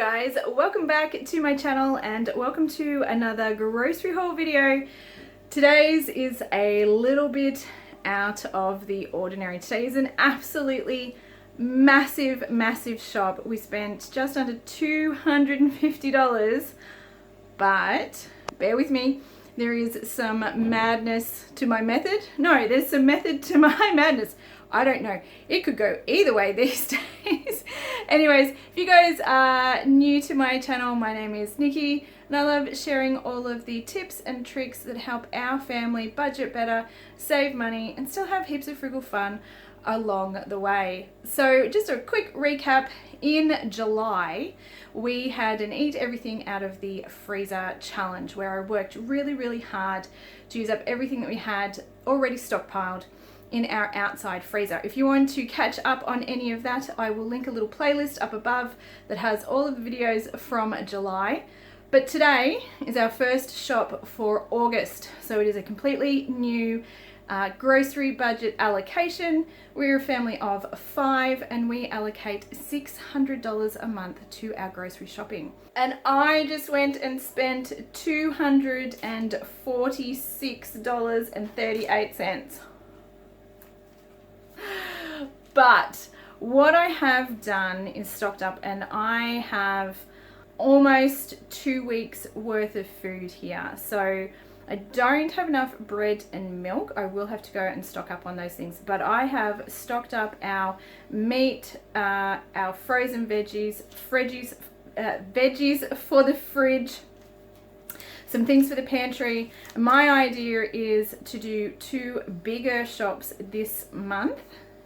guys, welcome back to my channel and welcome to another grocery haul video. Today's is a little bit out of the ordinary. Today is an absolutely massive shop. We spent just under $250, but bear with me, there is some madness to my method. No, there's some method to my madness. I don't know. It could go either way these days. Anyways, if you guys are new to my channel, my name is Nikki and I love sharing all of the tips and tricks that help our family budget better, save money and still have heaps of frugal fun along the way. So just a quick recap. In July, we had an eat everything out of the freezer challenge where I worked really hard to use up everything that we had already stockpiled in our outside freezer. If you want to catch up on any of that, I will link a little playlist up above that has all of the videos from July. But today is our first shop for August. So it is a completely new grocery budget allocation. We're a family of 5 and we allocate $600 a month to our shopping. And I just went and spent $246.38. But what I have done is stocked up and I have almost 2 weeks worth of food here. So I don't have enough bread and milk. I will have to go and stock up on those things. But I have stocked up our meat, our frozen veggies for the fridge, some things for the pantry. My idea is to do 2 bigger shops this month,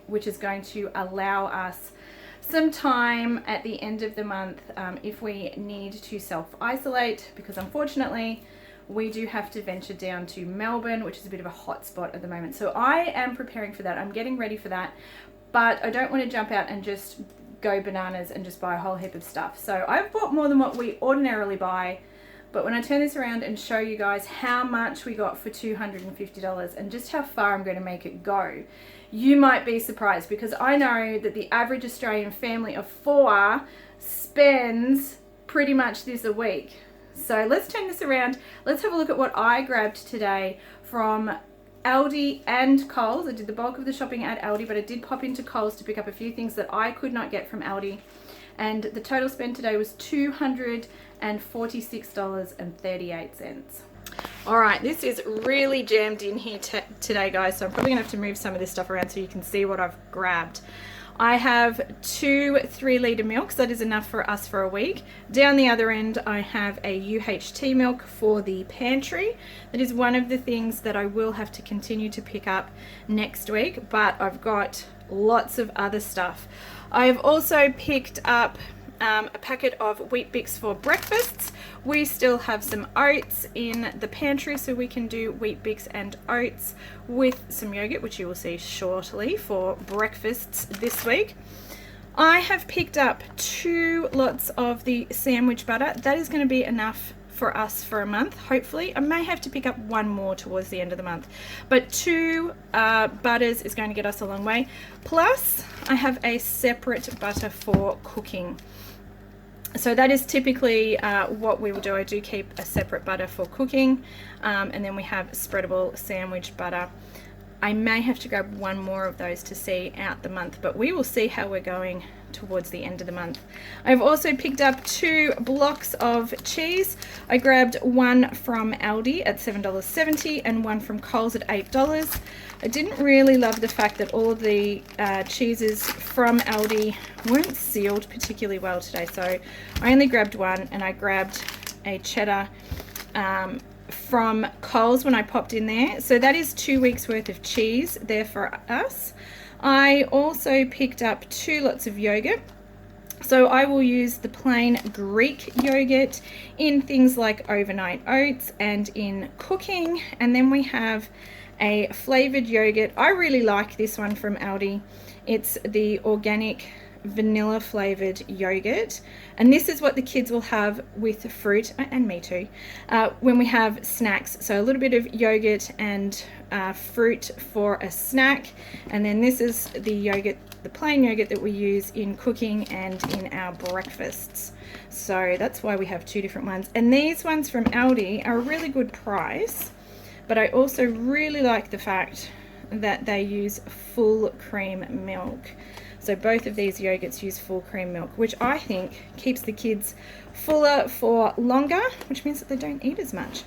which is going to allow us some time at the end of the month if we need to self-isolate, because unfortunately we do have to venture down to Melbourne, which is a bit of a hot spot at the moment. So I am preparing for that. I'm getting ready for that, but I don't want to jump out and just go bananas and just buy a whole heap of stuff. So I've bought more than what we ordinarily buy. But when I turn this around and show you guys how much we got for $250 and just how far I'm going to make it go, you might be surprised, because I know that the average Australian family of 4 spends pretty much this a week. So let's turn this around. Let's have a look at what I grabbed today from Aldi and Coles. I did the bulk of the shopping at Aldi, but I did pop into Coles to pick up a few things that I could not get from Aldi. And the total spend today was $246.38. All right, this is really jammed in here today, guys, so I'm probably gonna have to move some of this stuff around so you can see what I've grabbed. I have 2 3-litre milks. That is enough for us for a week. Down the other end, I have a UHT milk for the pantry. That is one of the things that I will have to continue to pick up next week, but I've got lots of other stuff. I've also picked up a packet of Wheat Bix for breakfasts. We still have some oats in the pantry, so we can do Wheat Bix and oats with some yogurt, which you will see shortly, for breakfasts this week. I have picked up 2 lots of the sandwich butter. That is going to be enough for us for a month, hopefully. I may have to pick up 1 more towards the end of the month, but 2 butters is going to get us a long way. Plus I have a separate butter for cooking. So that is typically what we will do. I do keep a separate butter for cooking, and then we have spreadable sandwich butter. I may have to grab 1 more of those to see out the month, but we will see how we're going towards the end of the month. I've also picked up 2 blocks of cheese. I grabbed 1 from Aldi at $7.70 and 1 from Coles at $8. I didn't really love the fact that all of the cheeses from Aldi weren't sealed particularly well today, so I only grabbed 1, and I grabbed a cheddar from Coles when I popped in there. So that is 2 weeks worth of cheese there for us. I also picked up 2 lots of yogurt. So I will use the plain Greek yogurt in things like overnight oats and in cooking. And then we have a flavored yogurt. I really like this one from Aldi. It's the organic vanilla flavored yogurt, and this is what the kids will have with fruit, and me too, when we have snacks. So a little bit of yogurt and fruit for a snack, and then this is the yogurt the plain yogurt that we use in cooking and in our breakfasts. So that's why we have two different ones. And these ones from Aldi are a really good price, but I also really like the fact that they use full cream milk. So both of these yogurts use full cream milk, which I think keeps the kids fuller for longer, which means that they don't eat as much.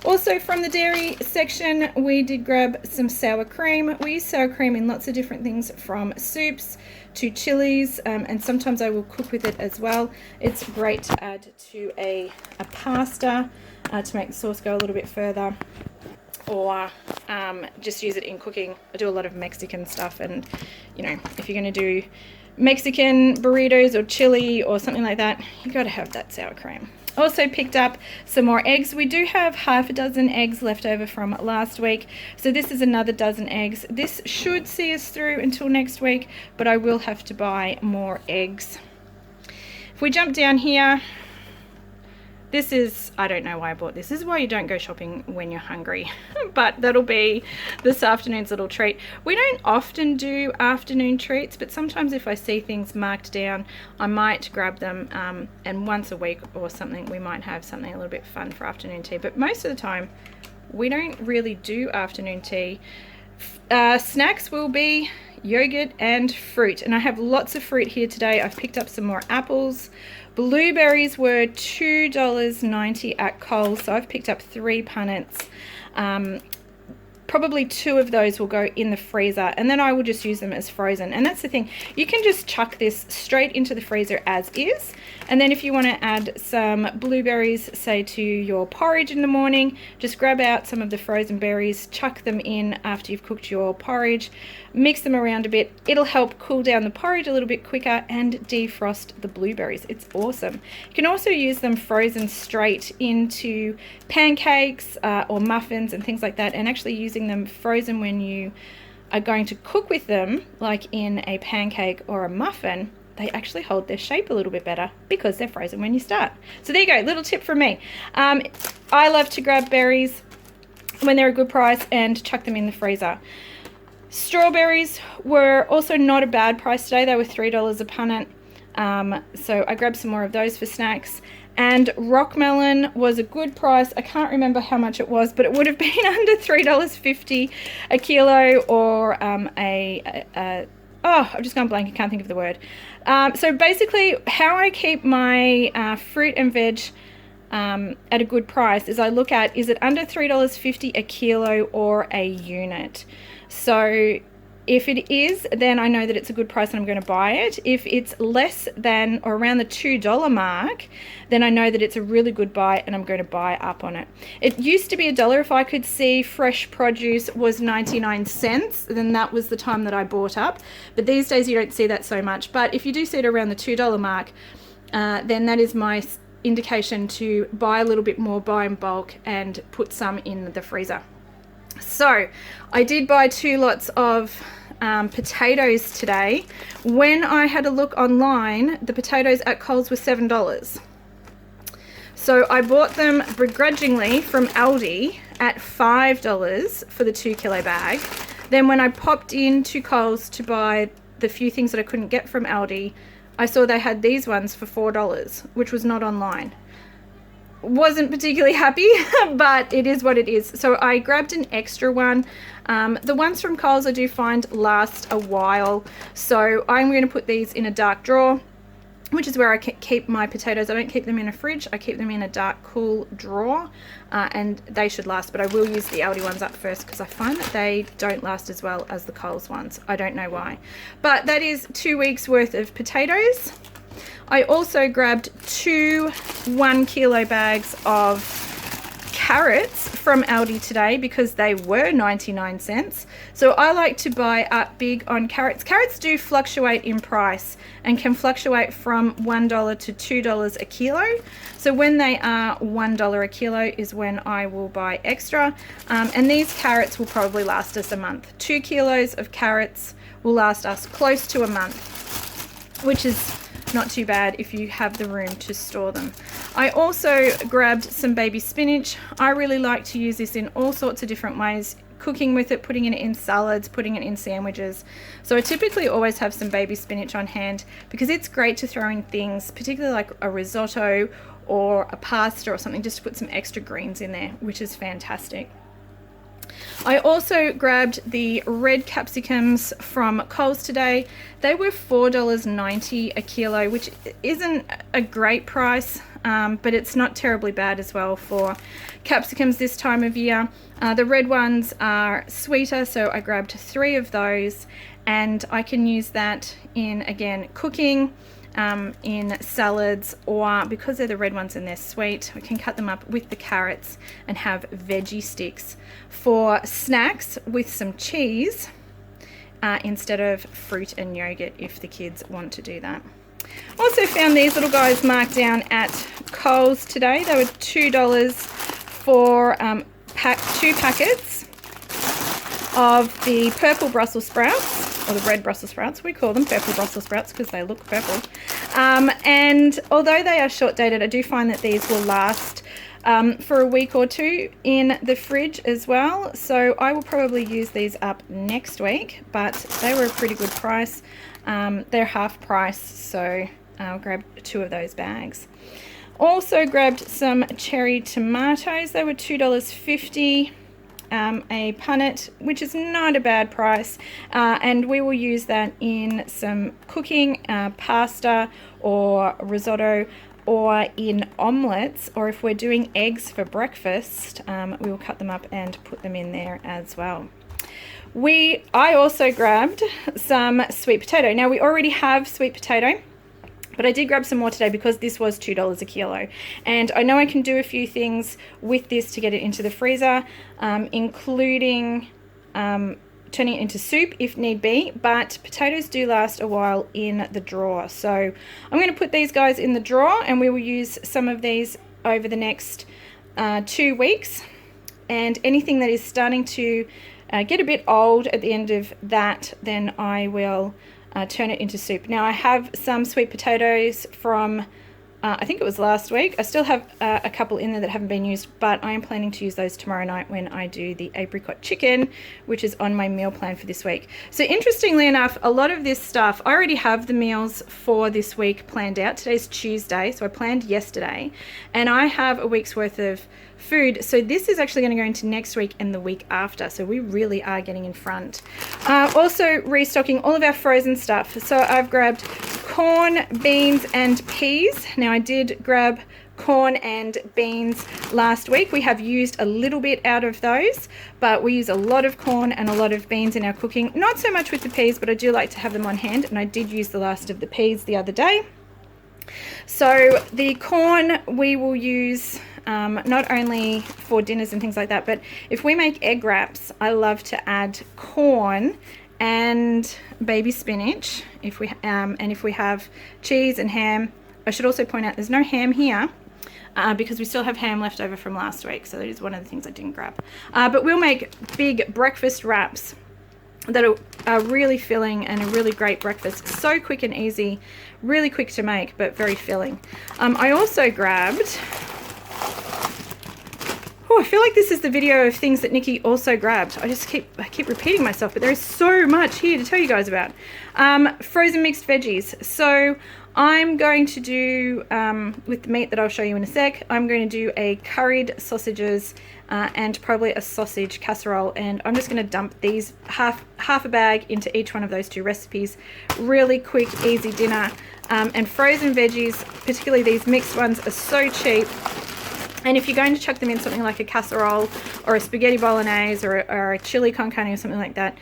Also from the dairy section, we did grab some sour cream. We use sour cream in lots of different things, from soups to chilies, and sometimes I will cook with it as well. It's great to add to a pasta to make the sauce go a little bit further, or just use it in cooking. I do a lot of Mexican stuff, and you know, if you're going to do Mexican burritos or chili or something like that, you got to have that sour cream. Also picked up some more eggs. We do have half a dozen eggs left over from last week, so this is another dozen eggs. This should see us through until next week, but I will have to buy more eggs. If we jump down here, this is, I don't know why I bought this. This is why you don't go shopping when you're hungry, but that'll be this afternoon's little treat. We don't often do afternoon treats, but sometimes if I see things marked down, I might grab them, and once a week or something, we might have something a little bit fun for afternoon tea. But most of the time, we don't really do afternoon tea. Snacks will be yogurt and fruit, and I have lots of fruit here today. I've picked up some more apples. Blueberries were $2.90 at Coles, so I've picked up 3 punnets. Probably 2 of those will go in the freezer, and then I will just use them as frozen. And that's the thing, you can just chuck this straight into the freezer as is, and then if you want to add some blueberries, say to your porridge in the morning, just grab out some of the frozen berries, chuck them in after you've cooked your porridge, mix them around a bit. It'll help cool down the porridge a little bit quicker and defrost the blueberries. It's awesome. You can also use them frozen straight into pancakes or muffins and things like that, and actually using them frozen when you are going to cook with them, like in a pancake or a muffin, they actually hold their shape a little bit better because they're frozen when you start. So there you go, little tip from me. I love to grab berries when they're a good price and chuck them in the freezer. Strawberries were also not a bad price today. They were $3 a punnet. So I grabbed some more of those for snacks. And rock melon was a good price. I can't remember how much it was, but it would have been under $3.50 a kilo, or oh, I've just gone blank. I can't think of the word. So basically, how I keep my fruit and veg at a good price is I look at, is it under $3.50 a kilo or a unit? So if it is, then I know that it's a good price and I'm going to buy it. If it's less than or around the $2 mark, then I know that it's a really good buy and I'm going to buy up on it. It used to be $1 if I could see fresh produce was 99 cents, then that was the time that I bought up. But these days you don't see that so much. But if you do see it around the $2 mark, then that is my indication to buy a little bit more, buy in bulk, and put some in the freezer. So I did buy 2 lots of potatoes today. When I had a look online, the potatoes at Coles were $7. So I bought them begrudgingly from Aldi at $5 for the 2 kilo bag. Then when I popped into Coles to buy the few things that I couldn't get from Aldi, I saw they had these ones for $4, which was not online. Wasn't particularly happy, but it is what it is. So I grabbed an extra one. The ones from Coles I do find last a while, so I'm going to put these in a dark drawer, which is where I keep my potatoes. I don't keep them in a fridge, I keep them in a dark, cool drawer, and they should last, but I will use the Aldi ones up first because I find that they don't last as well as the Coles ones. I don't know why. But that is 2 weeks worth of potatoes. I also grabbed 2 1 kilo bags of carrots from Aldi today because they were 99 cents. So I like to buy up big on carrots. Carrots do fluctuate in price and can fluctuate from $1 to $2 a kilo. So when they are $1 a kilo is when I will buy extra. And these carrots will probably last us a month. 2 kilos of carrots will last us close to a month, which is not too bad if you have the room to store them. I also grabbed some baby spinach. I really like to use this in all sorts of different ways. cooking with it, putting it in salads, putting it in sandwiches. So I typically always have some baby spinach on hand because it's great to throw in things, particularly like a risotto or a pasta or something, just to put some extra greens in there, which is fantastic. I also grabbed the red capsicums from Coles today. They were $4.90 a kilo, which isn't a great price, but it's not terribly bad as well for capsicums this time of year. The red ones are sweeter, so I grabbed 3 of those, and I can use that in, again, cooking, in salads, or because they're the red ones and they're sweet, we can cut them up with the carrots and have veggie sticks for snacks with some cheese instead of fruit and yogurt if the kids want to do that. Also found these little guys marked down at Coles today. They were $2 for 2 packets of the purple Brussels sprouts, or the red Brussels sprouts. We call them purple Brussels sprouts because they look purple. And although they are short dated, I do find that these will last for a week or 2 in the fridge as well. So I will probably use these up next week, but they were a pretty good price. They're half price, so I'll grab 2 of those bags. Also grabbed some cherry tomatoes. They were $2.50. A punnet, which is not a bad price, and we will use that in some cooking, pasta or risotto, or in omelettes, or if we're doing eggs for breakfast, we will cut them up and put them in there as well. I also grabbed some sweet potato. Now we already have sweet potato, but I did grab some more today because this was $2 a kilo. And I know I can do a few things with this to get it into the freezer, including turning it into soup if need be, but potatoes do last a while in the drawer. So I'm going to put these guys in the drawer, and we will use some of these over the next 2 weeks. And anything that is starting to get a bit old at the end of that, then I will turn it into soup. Now I have some sweet potatoes from I think it was last week. I still have a couple in there that haven't been used, but I am planning to use those tomorrow night when I do the apricot chicken, which is on my meal plan for this week. So interestingly enough, a lot of this stuff, I already have the meals for this week planned out. Today's Tuesday, so I planned yesterday, and I have a week's worth of food. So this is actually going to go into next week and the week after. So we really are getting in front. Also restocking all of our frozen stuff. So I've grabbed corn, beans, and peas. Now I did grab corn and beans last week. We have used a little bit out of those, but we use a lot of corn and a lot of beans in our cooking. Not so much with the peas, but I do like to have them on hand, and I did use the last of the peas the other day. So the corn we will use not only for dinners and things like that, but if we make egg wraps, I love to add corn and baby spinach. If we and if we have cheese and ham, I should also point out there's no ham here because we still have ham left over from last week. So that is one of the things I didn't grab. But we'll make big breakfast wraps that are really filling and a really great breakfast. So quick and easy, really quick to make, but very filling. I also grabbed, I feel like this is the video of things that Nikki also grabbed. I keep repeating myself, but there is so much here to tell you guys about. Frozen mixed veggies. So I'm going to do, with the meat that I'll show you in a sec, I'm going to do a curried sausages and probably a sausage casserole, and I'm just going to dump these half a bag into each one of those 2 recipes. Really quick, easy dinner. And frozen veggies, particularly these mixed ones, are so cheap. And if you're going to chuck them in something like a casserole or a spaghetti bolognese or a chili con carne or something like that,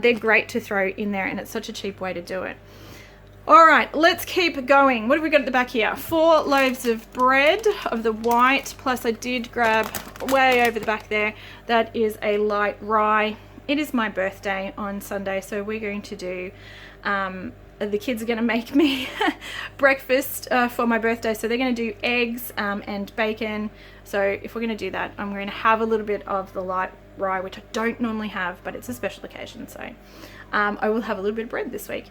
they're great to throw in there, and it's such a cheap way to do it. All right, let's keep going. What have we got at the back here? 4 loaves of bread of the white, plus I did grab way over the back there, that is a light rye. It is my birthday on Sunday, so we're going to do the kids are going to make me breakfast for my birthday, so they're going to do eggs and bacon. So if we're going to do that, I'm going to have a little bit of the light rye, which I don't normally have, but it's a special occasion, so I will have a little bit of bread this week.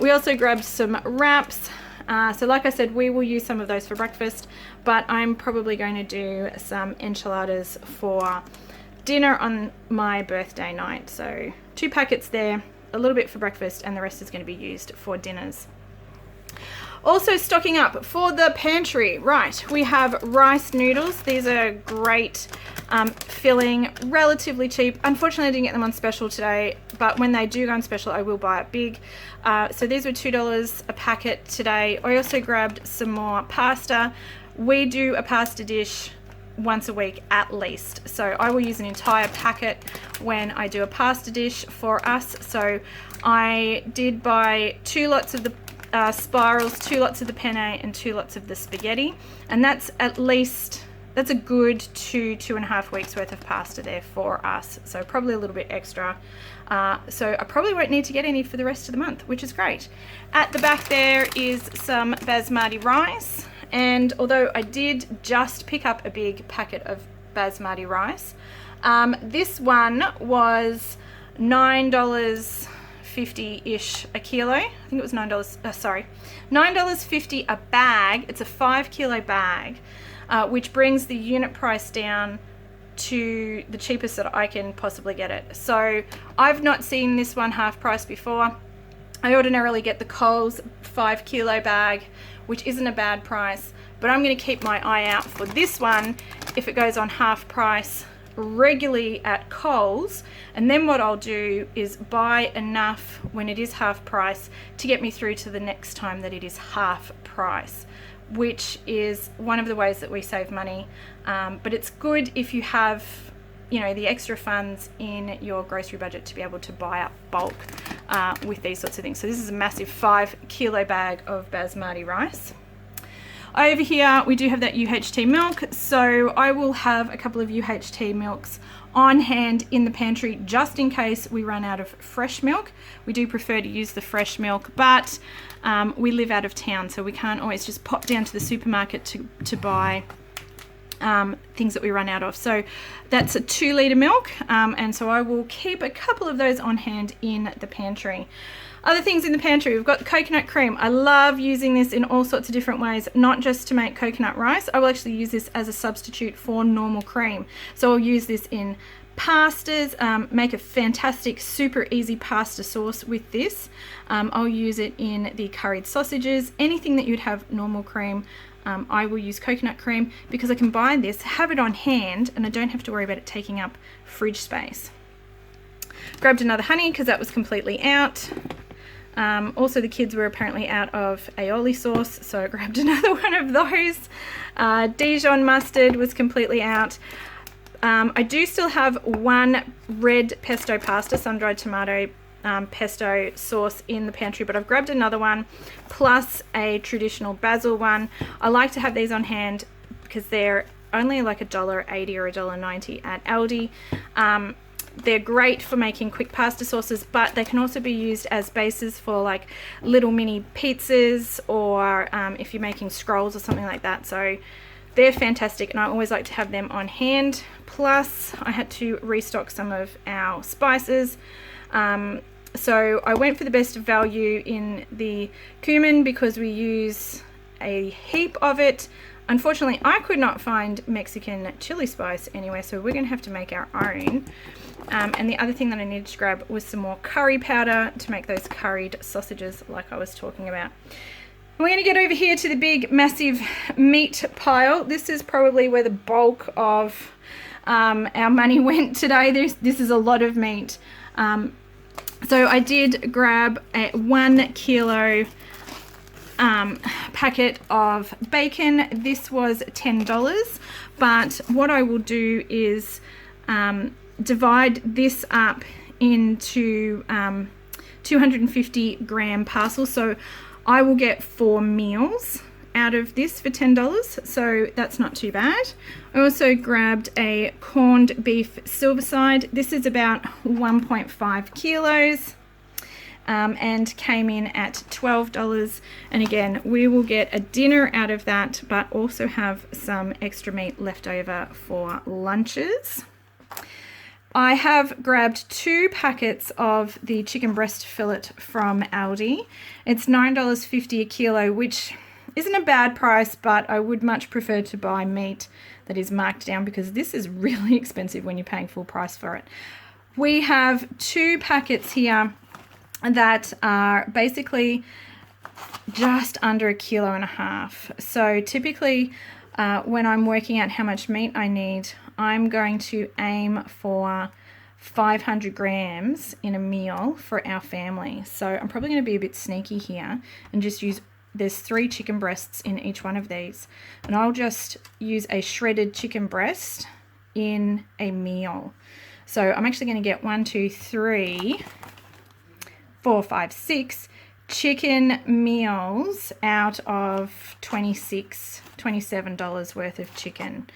We also grabbed some wraps. So like I said, we will use some of those for breakfast, but I'm probably going to do some enchiladas for dinner on my birthday night. So 2 packets there, a little bit for breakfast, and the rest is going to be used for dinners. Also stocking up for the pantry. Right, we have rice noodles. These are great, filling, relatively cheap. Unfortunately, I didn't get them on special today, but when they do go on special, I will buy it big. So these were $2 a packet today. I also grabbed some more pasta. We do a pasta dish once a week at least, so I will use an entire packet when I do a pasta dish for us. So I did buy 2 lots of the spirals, 2 lots of the penne, and 2 lots of the spaghetti, and that's a good 2.5 weeks worth of pasta there for us, so probably a little bit extra. So I probably won't need to get any for the rest of the month, which is great. At the back there is some basmati rice, and although I did just pick up a big packet of basmati rice, this one was $9.50-ish a kilo. I think it was $9.50 a bag. It's a 5 kilo bag, which brings the unit price down to the cheapest that I can possibly get it. So I've not seen this one half price before. I ordinarily get the Coles 5 kilo bag, which isn't a bad price, but I'm going to keep my eye out for this one if it goes on half price regularly at Coles, and then what I'll do is buy enough when it is half price to get me through to the next time that it is half price, which is one of the ways that we save money. But it's good if you have, you know, the extra funds in your grocery budget to be able to buy up bulk with these sorts of things. So this is a massive 5 kilo bag of basmati rice. Over here we do have that UHT milk, so I will have a couple of UHT milks on hand in the pantry just in case we run out of fresh milk. We do prefer to use the fresh milk, but we live out of town, so we can't always just pop down to the supermarket to buy things that we run out of. So that's a 2 litre milk, and so I will keep a couple of those on hand in the pantry. Other things in the pantry, we've got coconut cream. I love using this in all sorts of different ways, not just to make coconut rice. I will actually use this as a substitute for normal cream. So I'll use this in pastas, make a fantastic, super easy pasta sauce with this. I'll use it in the curried sausages, anything that you'd have normal cream. I will use coconut cream because I can buy this, have it on hand, and I don't have to worry about it taking up fridge space. Grabbed another honey because that was completely out. Also, the kids were apparently out of aioli sauce, so I grabbed another one of those. Dijon mustard was completely out. I do still have 1 red pesto pasta, sun-dried tomato pesto sauce in the pantry, but I've grabbed another one, plus a traditional basil one. I like to have these on hand because they're only like $1.80 or $1.90 at Aldi. They're great for making quick pasta sauces, but they can also be used as bases for like little mini pizzas, or if you're making scrolls or something like that. So they're fantastic, and I always like to have them on hand. Plus I had to restock some of our spices. So I went for the best value in the cumin because we use a heap of it. Unfortunately, I could not find Mexican chili spice anywhere, so we're going to have to make our own. And the other thing that I needed to grab was some more curry powder to make those curried sausages like I was talking about. We're going to get over here to the big, massive meat pile. This is probably where the bulk of our money went today. This is a lot of meat. So I did grab a 1 kilo packet of bacon. This was $10, but what I will do is divide this up into 250 gram parcels. So I will get 4 meals out of this for $10, so that's not too bad. I also grabbed a corned beef silverside. This is about 1.5 kilos. And came in at $12, and again we will get a dinner out of that, but also have some extra meat left over for lunches. I have grabbed 2 packets of the chicken breast fillet from Aldi. It's $9.50 a kilo, which isn't a bad price, but I would much prefer to buy meat that is marked down because this is really expensive when you're paying full price for it. We have 2 packets here that are basically just under 1.5 kilos. So typically when I'm working out how much meat I need, I'm going to aim for 500 grams in a meal for our family. So I'm probably going to be a bit sneaky here and just use, there's 3 chicken breasts in each one of these, and I'll just use a shredded chicken breast in a meal. So I'm actually going to get 1, 2, 3, 4, 5, 6 chicken meals out of $27 worth of chicken.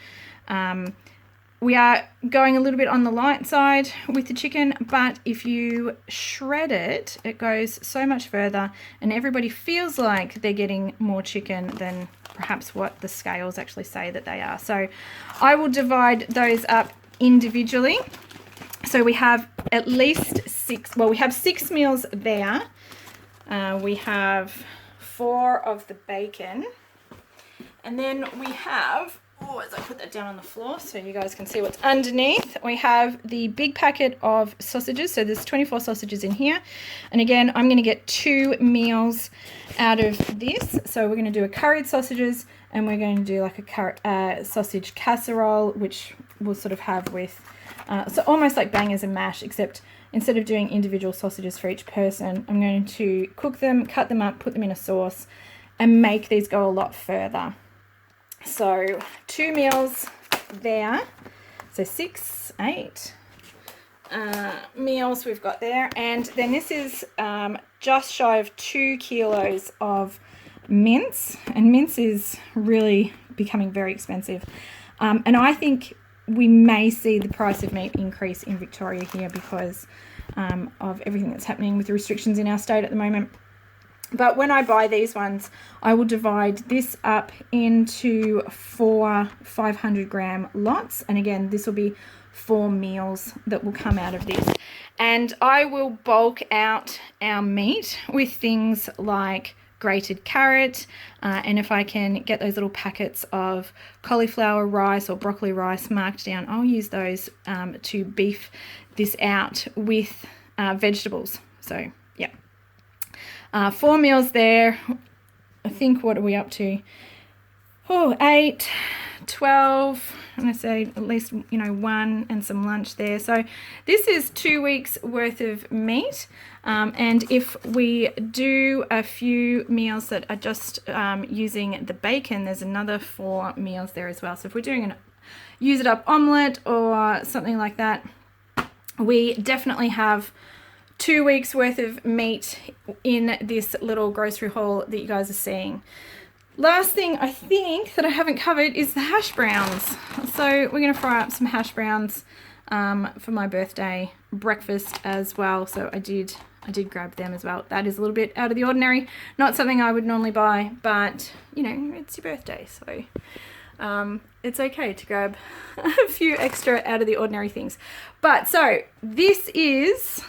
We are going a little bit on the light side with the chicken, but if you shred it, it goes so much further and everybody feels like they're getting more chicken than perhaps what the scales actually say that they are. So I will divide those up individually. So we have at least 6, well, we have 6 meals there. We have 4 of the bacon, and then we have, as I put that down on the floor so you guys can see what's underneath, we have the big packet of sausages. So there's 24 sausages in here, and again I'm going to get 2 meals out of this. So we're going to do a curried sausages, and we're going to do like a sausage casserole, which we'll sort of have with so almost like bangers and mash, except instead of doing individual sausages for each person, I'm going to cook them, cut them up, put them in a sauce, and make these go a lot further. So 2 meals there, so 6, 8 meals we've got there. And then this is just shy of 2 kilos of mince, and mince is really becoming very expensive. And I think we may see the price of meat increase in Victoria here because of everything that's happening with the restrictions in our state at the moment. But when I buy these ones, I will divide this up into 4 500 gram lots. And again, this will be 4 meals that will come out of this. And I will bulk out our meat with things like grated carrot, and if I can get those little packets of cauliflower rice or broccoli rice marked down, I'll use those to beef this out with vegetables. So yeah, 4 meals there. I think, what are we up to? 8, 12, and I say at least, 1 and some lunch there. So this is 2 weeks worth of meat. And if we do a few meals that are just using the bacon, there's another 4 meals there as well. So if we're doing an use it up omelette or something like that, we definitely have 2 weeks worth of meat in this little grocery haul that you guys are seeing. Last thing I think that I haven't covered is the hash browns. So we're going to fry up some hash browns for my birthday breakfast as well. So I did grab them as well. That is a little bit out of the ordinary. Not something I would normally buy, but it's your birthday, so it's okay to grab a few extra out of the ordinary things. But so this is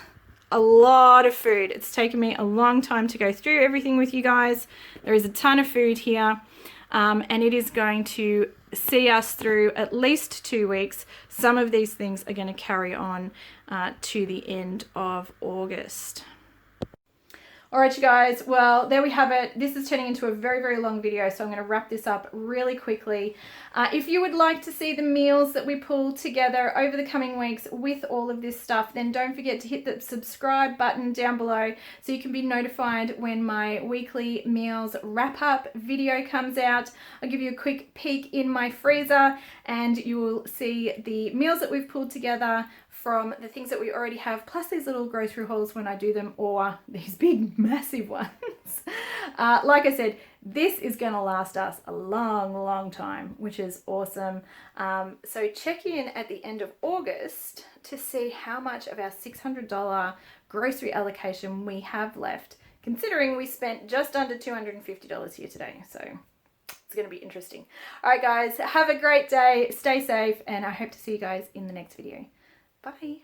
a lot of food. It's taken me a long time to go through everything with you guys. There is a ton of food here, and it is going to see us through at least 2 weeks. Some of these things are going to carry on to the end of August. All right, you guys, well, there we have it. This is turning into a very, very long video, so I'm going to wrap this up really quickly. If you would like to see the meals that we pull together over the coming weeks with all of this stuff, then don't forget to hit the subscribe button down below so you can be notified when my weekly meals wrap-up video comes out. I'll give you a quick peek in my freezer, and you will see the meals that we've pulled together from the things that we already have, plus these little grocery hauls when I do them, or these big massive ones. Like I said, this is going to last us a long, long time, which is awesome. So check in at the end of August to see how much of our $600 grocery allocation we have left, considering we spent just under $250 here today. So it's going to be interesting. All right, guys, have a great day, stay safe, and I hope to see you guys in the next video. Bye.